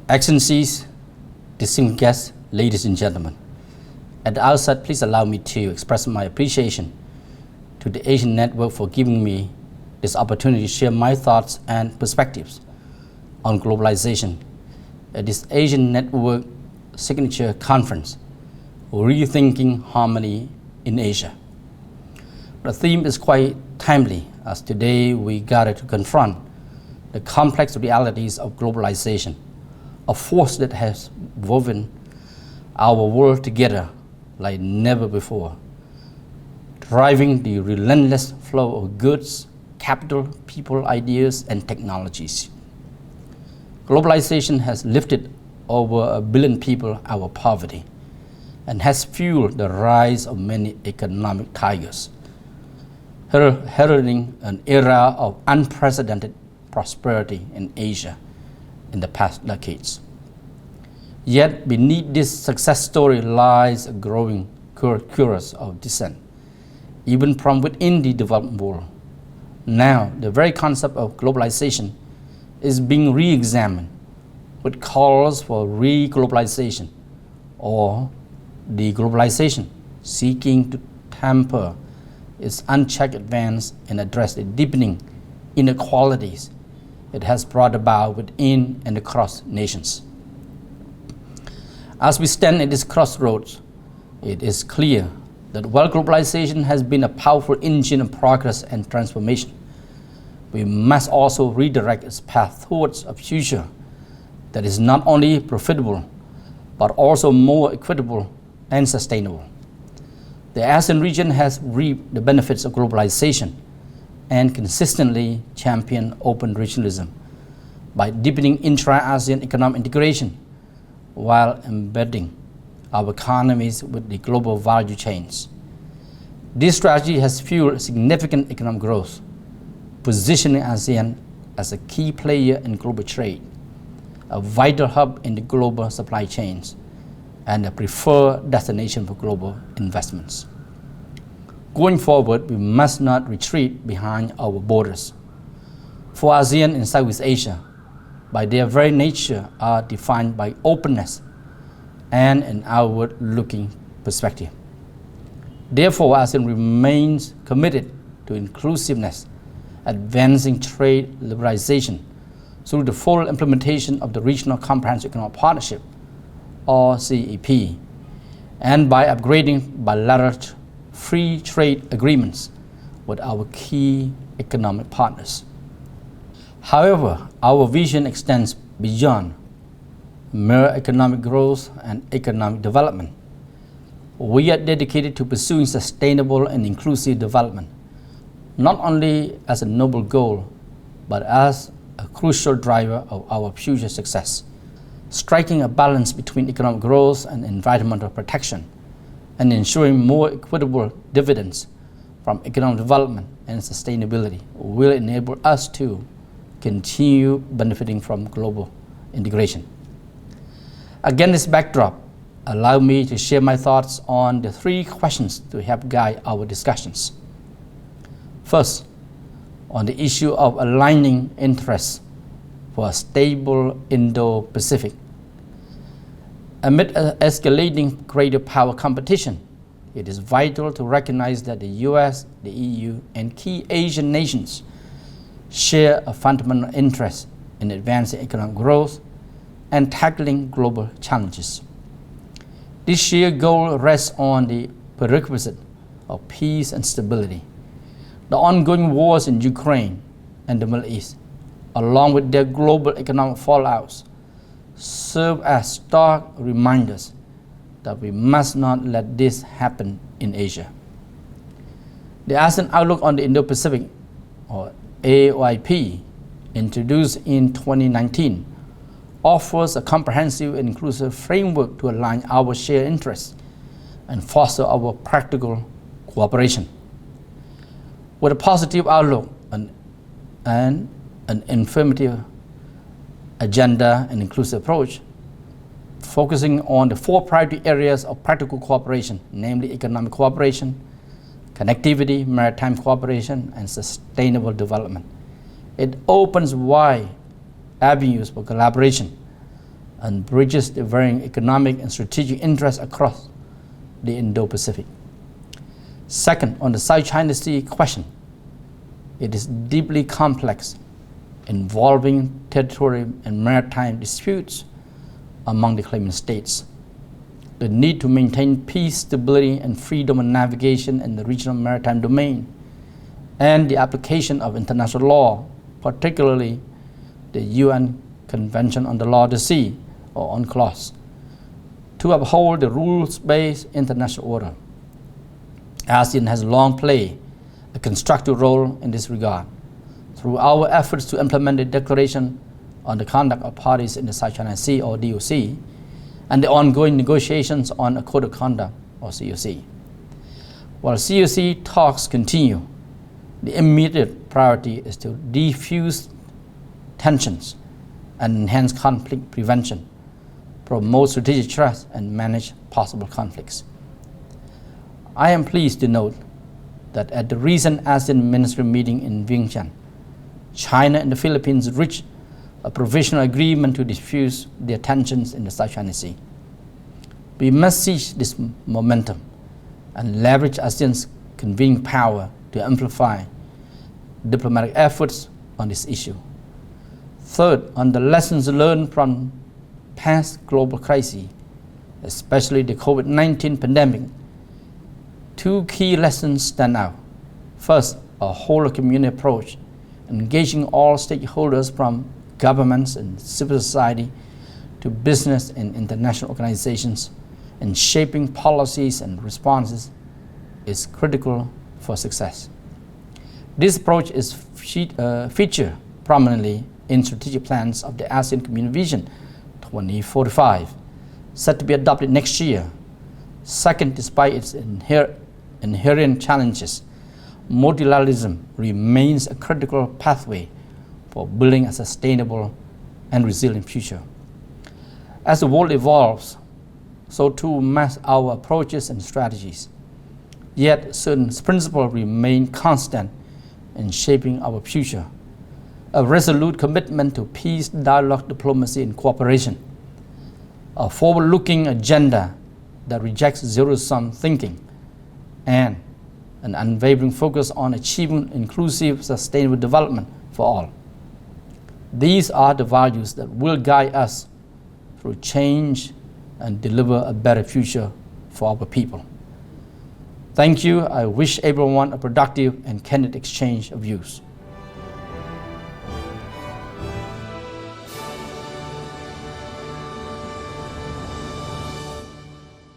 Excellencies, distinguished guests, ladies and gentlemen. At the outset, please allow me to express my appreciation to the ASEAN Network for giving me this opportunity to share my thoughts and perspectives on globalization at this ASEAN Network signature conference, Rethinking Harmony in Asia. The theme is quite timely, as today we gather to confront the complex realities of globalization, a force that has woven our world together like never before, driving the relentless flow of goods, capital, people, ideas, and technologies. Globalization has lifted over 1 billion people out of poverty and has fueled the rise of many economic tigers, heralding an era of unprecedented prosperity in Asia in the past decades. Yet beneath this success story lies a growing chorus of dissent, even from within the developed world. Now, the very concept of globalization is being re-examined, with calls for re-globalization or deglobalization, seeking to temper its unchecked advance and address the deepening inequalities it has brought about within and across nations. As we stand at this crossroads, it is clear that while globalization has been a powerful engine of progress and transformation, we must also redirect its path towards a future that is not only profitable, but also more equitable and sustainable. The ASEAN region has reaped the benefits of globalization and consistently championed open regionalism by deepening intra-ASEAN economic integration while embedding our economies with the global value chains. This strategy has fueled significant economic growth, positioning ASEAN as a key player in global trade, a vital hub in the global supply chains, and a preferred destination for global investments. Going forward, we must not retreat behind our borders. For ASEAN and Southeast Asia, by their very nature, are defined by openness and an outward-looking perspective. Therefore, ASEAN remains committed to inclusiveness, advancing trade liberalization through the full implementation of the Regional Comprehensive Economic Partnership, or CEP, and by upgrading bilateral free trade agreements with our key economic partners. However, our vision extends beyond mere economic growth and economic development. We are dedicated to pursuing sustainable and inclusive development, not only as a noble goal, but as a crucial driver of our future success, striking a balance between economic growth and environmental protection, and ensuring more equitable dividends from economic development and sustainability will enable us to continue benefiting from global integration. Against this backdrop, allow me to share my thoughts on the 3 questions to help guide our discussions. First, on the issue of aligning interests for a stable Indo-Pacific. Amid escalating greater power competition, it is vital to recognize that the US, the EU, and key Asian nations share a fundamental interest in advancing economic growth and tackling global challenges. This shared goal rests on the prerequisite of peace and stability. The ongoing wars in Ukraine and the Middle East, along with their global economic fallouts, serve as stark reminders that we must not let this happen in Asia. The ASEAN Outlook on the Indo-Pacific, or AOIP, introduced in 2019, offers a comprehensive and inclusive framework to align our shared interests and foster our practical cooperation. With a positive outlook and an informative agenda and inclusive approach, focusing on the 4 priority areas of practical cooperation, namely economic cooperation, connectivity, maritime cooperation, and sustainable development. It opens wide avenues for collaboration and bridges the varying economic and strategic interests across the Indo-Pacific. Second, on the South China Sea question, it is deeply complex, involving territorial and maritime disputes among the claimant states. The need to maintain peace, stability, and freedom of navigation in the regional maritime domain, and the application of international law, particularly the UN Convention on the Law of the Sea, or UNCLOS, to uphold the rules-based international order. ASEAN has long played a constructive role in this regard through our efforts to implement the Declaration on the Conduct of Parties in the South China Sea, or DOC, and the ongoing negotiations on a Code of Conduct, or COC. While COC talks continue, the immediate priority is to defuse tensions and enhance conflict prevention, promote strategic trust, and manage possible conflicts. I am pleased to note that at the recent ASEAN Ministry meeting in Vientiane, China and the Philippines reached a provisional agreement to diffuse their tensions in the South China Sea. We must seize this momentum and leverage ASEAN's convening power to amplify diplomatic efforts on this issue. Third, on the lessons learned from past global crises, especially the COVID-19 pandemic, two key lessons stand out. First, a whole community approach, engaging all stakeholders from governments and civil society to business and international organizations, and shaping policies and responses is critical for success. This approach is featured prominently in strategic plans of the ASEAN Community Vision 2045, set to be adopted next year. Second, despite its inherent challenges, multilateralism remains a critical pathway for building a sustainable and resilient future. As the world evolves, so too must our approaches and strategies. Yet certain principles remain constant in shaping our future. A resolute commitment to peace, dialogue, diplomacy, and cooperation. A forward-looking agenda that rejects zero-sum thinking, and an unwavering focus on achieving inclusive, sustainable development for all. These are the values that will guide us through change and deliver a better future for our people. Thank you. I wish everyone a productive and candid exchange of views.